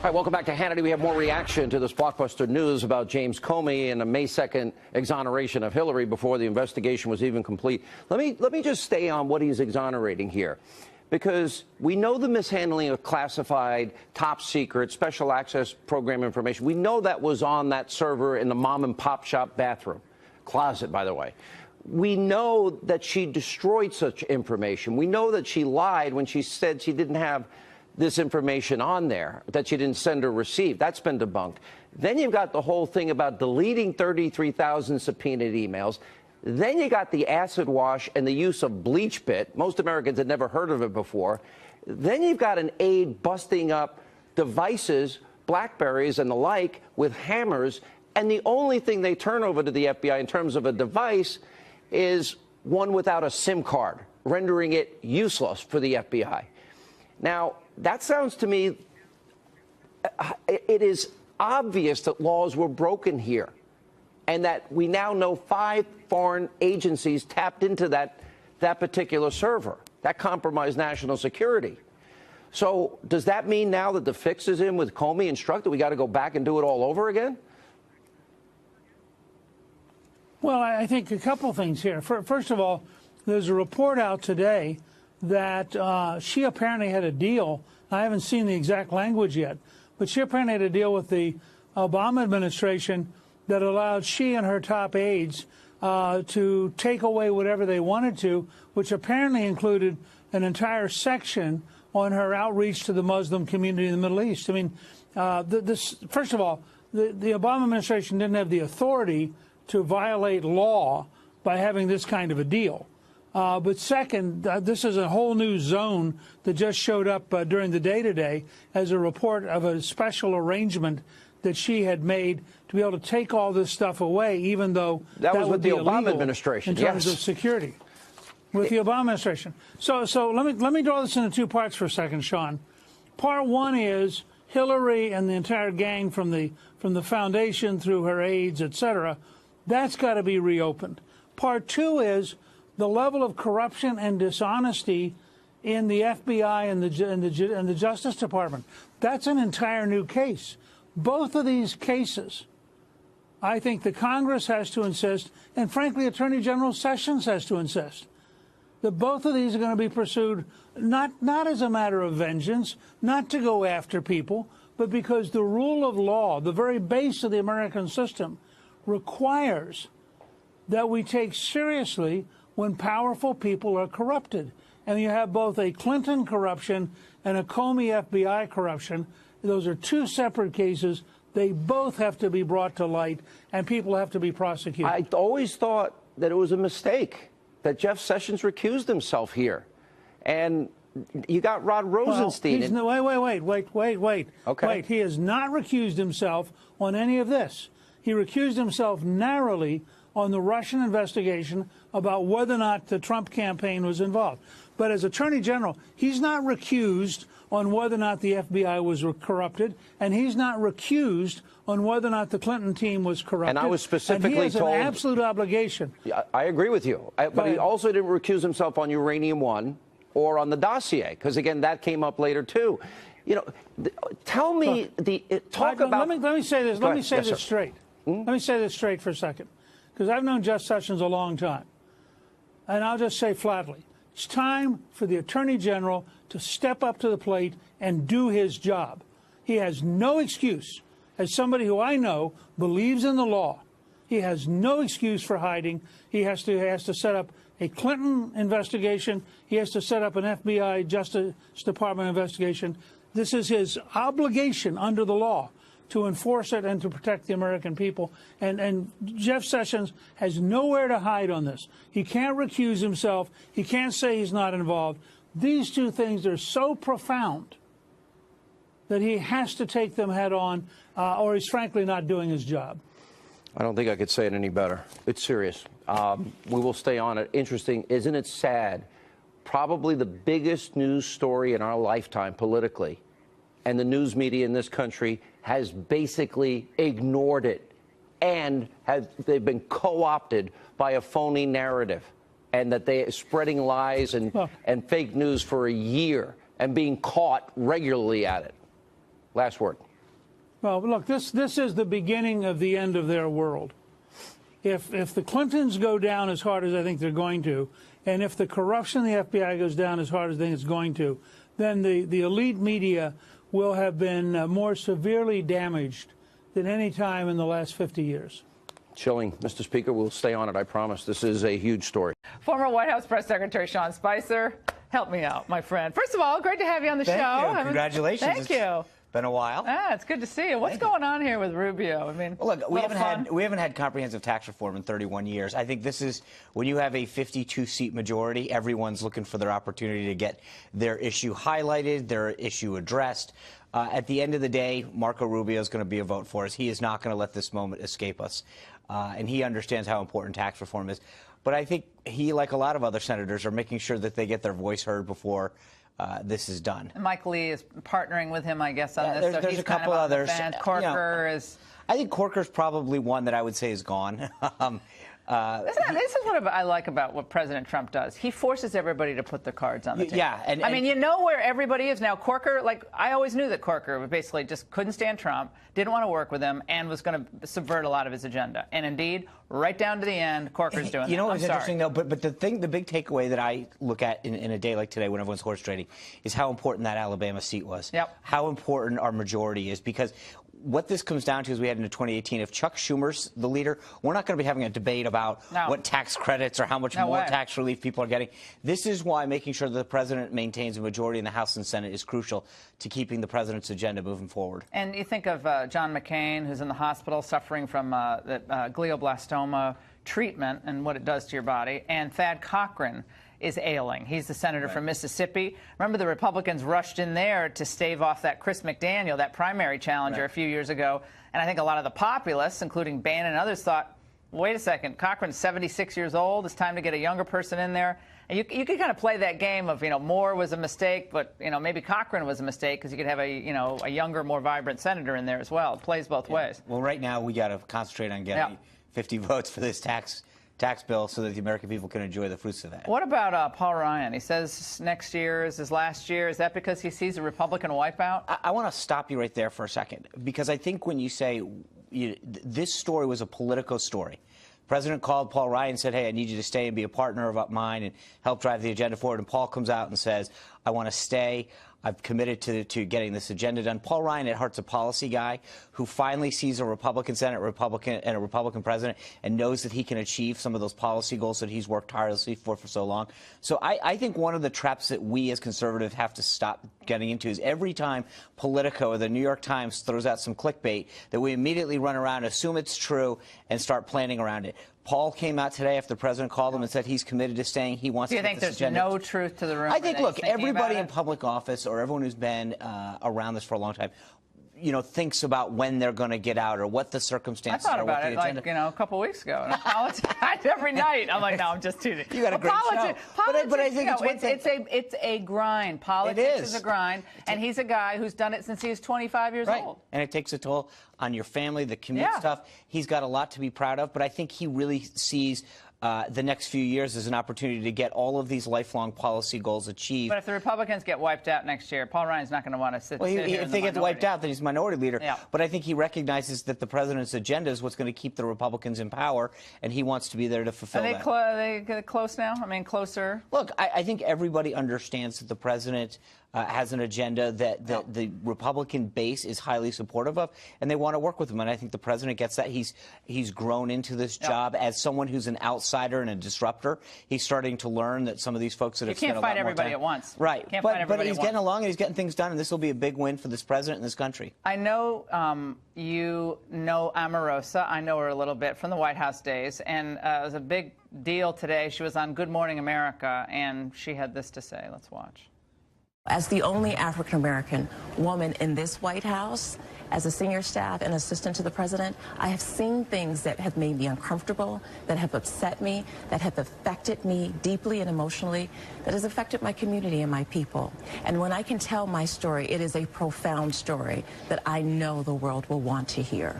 All right, welcome back to Hannity. We have more reaction to this blockbuster news about James Comey and a May 2nd exoneration of Hillary before the investigation was even complete. Let me just stay on what he's exonerating here, because we know the mishandling of classified, top secret, special access program information. We know that was on that server in the mom and pop shop bathroom, closet, by the way. We know that she destroyed such information. We know that she lied when she said she didn't have this information on there, that she didn't send or receive. That's been debunked. Then you've got the whole thing about deleting 33,000 subpoenaed emails. Then you got the acid wash and the use of BleachBit. Most Americans had never heard of it before. Then you've got an aide busting up devices, BlackBerries and the like, with hammers. And the only thing they turn over to the FBI in terms of a device is one without a SIM card, rendering it useless for the FBI. Now, that sounds to me, it is obvious that laws were broken here, and that we now know 5 foreign agencies tapped into that particular server. That compromised national security. So does that mean now that the fix is in with Comey instructed we got to go back and do it all over again? Well, I think a couple things here. First of all, there's a report out today that she apparently had a deal. I haven't seen the exact language yet, but she apparently had a deal with the Obama administration that allowed she and her top aides to take away whatever they wanted to, which apparently included an entire section on her outreach to the Muslim community in the Middle East. I mean, first of all, the Obama administration didn't have the authority to violate law by having this kind of a deal. But second, this is a whole new zone that just showed up during the day today as a report of a special arrangement that she had made to be able to take all this stuff away, even though that was would with the be Obama administration, in terms of security. With the Obama administration. So let me draw this into 2 parts for a second, Sean. Part one is Hillary and the entire gang from the foundation through her aides, et cetera. That's got to be reopened. Part two is the level of corruption and dishonesty in the FBI and the Justice Department. That's an entire new case. Both of these cases, I think the Congress has to insist, and frankly, Attorney General Sessions has to insist, that both of these are going to be pursued not as a matter of vengeance, not to go after people, but because the rule of law, the very base of the American system, requires that we take seriously when powerful people are corrupted. And you have both a Clinton corruption and a Comey FBI corruption. Those are 2 separate cases. They both have to be brought to light, and people have to be prosecuted. I always thought that it was a mistake that Jeff Sessions recused himself here. And you got Rod Rosenstein. Wait. Okay. Wait, he has not recused himself on any of this. He recused himself narrowly on the Russian investigation about whether or not the Trump campaign was involved. But as Attorney General, he's not recused on whether or not the FBI was corrupted, and he's not recused on whether or not the Clinton team was corrupted. And I was specifically and he has told... an absolute obligation. I agree with you. But he also didn't recuse himself on Uranium One or on the dossier, because, again, that came up later, too. You know, tell me talk about... Let me say this. Let me say this straight. Let me say this straight for a second, because I've known Jeff Sessions a long time. And I'll just say flatly, it's time for the Attorney General to step up to the plate and do his job. He has no excuse. As somebody who I know believes in the law, he has no excuse for hiding. He has to set up a Clinton investigation. He has to set up an FBI Justice Department investigation. This is his obligation under the law to enforce it and to protect the American people. And Jeff Sessions has nowhere to hide on this. He can't recuse himself. He can't say he's not involved. These 2 things are so profound that he has to take them head on, or he's frankly not doing his job. I don't think I could say it any better. It's serious. We will stay on it. Interesting. Isn't it sad? Probably the biggest news story in our lifetime politically, and the news media in this country has basically ignored it, and they've been co-opted by a phony narrative, and that they are spreading lies and fake news for a year and being caught regularly at it. Last word. Well, look, this is the beginning of the end of their world. If the Clintons go down as hard as I think they're going to, and if the corruption in the FBI goes down as hard as I think it's going to, then the elite media will have been more severely damaged than any time in the last 50 years. Chilling. Mr. Speaker, we'll stay on it, I promise. This is a huge story. Former White House Press Secretary Sean Spicer, help me out, my friend. First of all, great to have you on the show. Thank you. Congratulations. Thank you. Been a while. It's good to see you. What's going on here with Rubio? I mean, well, look, we haven't had comprehensive tax reform in 31 years. I think this is when you have a 52-seat majority, everyone's looking for their opportunity to get their issue highlighted, their issue addressed. At the end of the day, Marco Rubio is going to be a vote for us. He is not going to let this moment escape us, and he understands how important tax reform is. But I think he, like a lot of other senators, are making sure that they get their voice heard before this is done. And Mike Lee is partnering with him, I guess, on this. There's a couple others. Corker is. I think Corker's probably one that I would say is gone. This is what I like about what President Trump does. He forces everybody to put their cards on the table. Yeah, I mean, you know where everybody is now. Corker, like, I always knew that Corker basically just couldn't stand Trump, didn't want to work with him, and was going to subvert a lot of his agenda. And indeed, right down to the end, Corker's doing that. You know what's interesting, though? But the big takeaway that I look at in a day like today when everyone's horse trading is how important that Alabama seat was. Yep. How important our majority is, because what this comes down to is we head into 2018. If Chuck Schumer's the leader, we're not going to be having a debate about what tax credits or how much more tax relief people are getting. This is why making sure that the president maintains a majority in the House and Senate is crucial to keeping the president's agenda moving forward. And you think of John McCain, who's in the hospital suffering from glioblastoma treatment and what it does to your body, and Thad Cochran is ailing. He's the senator from Mississippi. Remember, the Republicans rushed in there to stave off that Chris McDaniel, that primary challenger a few years ago. And I think a lot of the populists, including Bannon and others, thought, wait a second, Cochran's 76 years old. It's time to get a younger person in there. And you could kind of play that game of, Moore was a mistake, but, maybe Cochran was a mistake because you could have a younger, more vibrant senator in there as well. It plays both ways. Well, right now we got to concentrate on getting 50 votes for this tax bill so that the American people can enjoy the fruits of that. What about Paul Ryan? He says next year is his last year. Is that because he sees a Republican wipeout? I want to stop you right there for a second, because I think when you say this story was a Politico story, the president called Paul Ryan and said, hey, I need you to stay and be a partner of mine and help drive the agenda forward. And Paul comes out and says, I want to stay. I've committed to getting this agenda done. Paul Ryan at heart's a policy guy who finally sees a Republican Senate, and a Republican president, and knows that he can achieve some of those policy goals that he's worked tirelessly for so long. So I think one of the traps that we as conservatives have to stop getting into is every time Politico or the New York Times throws out some clickbait, that we immediately run around, assume it's true, and start planning around it. Paul came out today after the president called him and said he's committed to staying. He wants to get this agenda. Do you think there's no truth to the rumor? I think, look, everybody in public office or everyone who's been around this for a long time, thinks about when they're going to get out or what the circumstances are. I thought about it, like, a couple weeks ago. Every night, I'm like, no, I'm just teasing. You got a great show. But I think it's a grind. Politics is a grind, and he's a guy who's done it since he was 25 years old. And it takes a toll on your family, the commute stuff. He's got a lot to be proud of, but I think he really sees the next few years as an opportunity to get all of these lifelong policy goals achieved. But if the Republicans get wiped out next year, Paul Ryan's not going to want to sit here if they get wiped out, then he's minority leader. Yeah. But I think he recognizes that the president's agenda is what's going to keep the Republicans in power, and he wants to be there to fulfill that. Are they close now? I mean, closer? Look, I think everybody understands that the president has an agenda that the Republican base is highly supportive of, and they want to work with him. And I think the president gets that. He's grown into this job as someone who's an outsider and a disruptor. He's starting to learn that some of these folks that have spent a lot more time. You can't fight everybody at once. Right. But he's getting along and he's getting things done, and this will be a big win for this president and this country. I know you know Omarosa. I know her a little bit from the White House days, and it was a big deal today. She was on Good Morning America, and she had this to say. Let's watch. As the only African-American woman in this White House, as a senior staff and assistant to the president, I have seen things that have made me uncomfortable, that have upset me, that have affected me deeply and emotionally, that has affected my community and my people. And when I can tell my story, it is a profound story that I know the world will want to hear.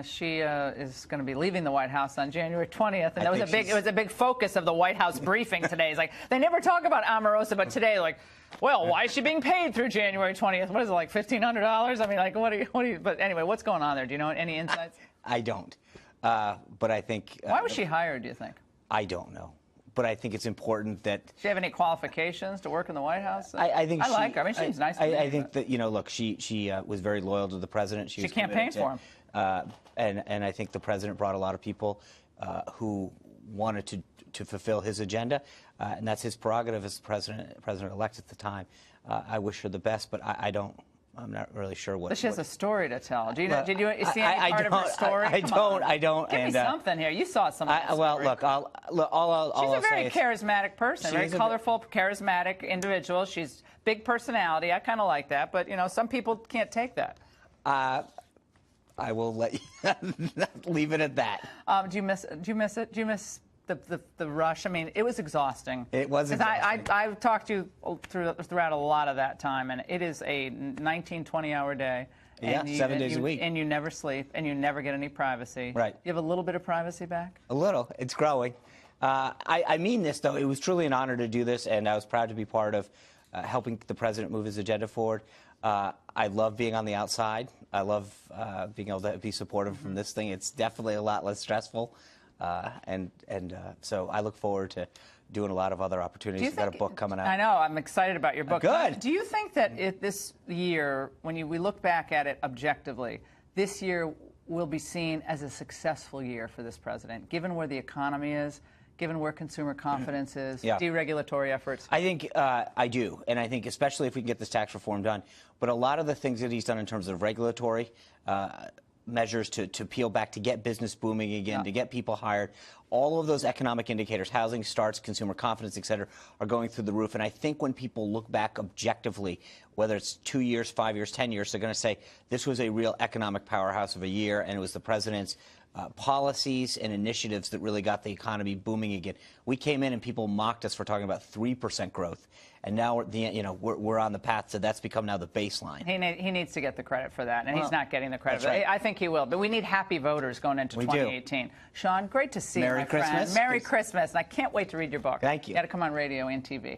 She is going to be leaving the White House on January 20th, and it was a big focus of the White House briefing today. It's like they never talk about Omarosa, but today, like, well, why is she being paid through January 20th? What is it, like $1,500? I mean, like, what do you? But anyway, what's going on there? Do you know any insights? I don't, but I think. Why was she hired? Do you think? I don't know. But I think it's important that. Does she have any qualifications to work in the White House? I think I like her. I mean, she seems nice. I think that, you know, look, she was very loyal to the president. She campaigned for him. And I think the president brought a lot of people who wanted to fulfill his agenda, and that's his prerogative as president-elect at the time. I wish her the best, but I'm not really sure what. But she has a story to tell. Did you see any part of her story? I don't. Give me something here. You saw some of that well, story. look, she's a very charismatic person, very colorful, charismatic individual. She's big personality. I kind of like that, but you know, some people can't take that. I will let you leave it at that. Do you miss it? Do you miss the rush? I mean, it was exhausting. It was exhausting. I've talked to you throughout a lot of that time, and it is a 19, 20-hour day. Yeah, 7 days a week. And you never sleep, and you never get any privacy. Right. You have a little bit of privacy back? A little. It's growing. I mean this, though. It was truly an honor to do this, and I was proud to be part of helping the president move his agenda forward. I love being on the outside. I love being able to be supportive from this thing. It's definitely a lot less stressful. So I look forward to doing a lot of other opportunities. You've got a book coming out. I know. I'm excited about your book. Good. Do you think that this year, when we look back at it objectively, this year will be seen as a successful year for this president, given where the economy is, given where consumer confidence is, deregulatory efforts? I think I do, and I think especially if we can get this tax reform done. But a lot of the things that he's done in terms of regulatory measures to peel back, to get business booming again, to get people hired, all of those economic indicators, housing starts, consumer confidence, et cetera, are going through the roof. And I think when people look back objectively, whether it's 2 years, 5 years, 10 years, they're going to say this was a real economic powerhouse of a year, and it was the president's policies and initiatives that really got the economy booming again. We came in and people mocked us for talking about 3% growth, and now we're on the path to that's become now the baseline. He needs to get the credit for that, and he's not getting the credit. Right. I think he will, but we need happy voters going into 2018. Sean, great to see you, my friend. Merry Christmas. Merry Christmas, and I can't wait to read your book. Thank you. You got to come on radio and TV.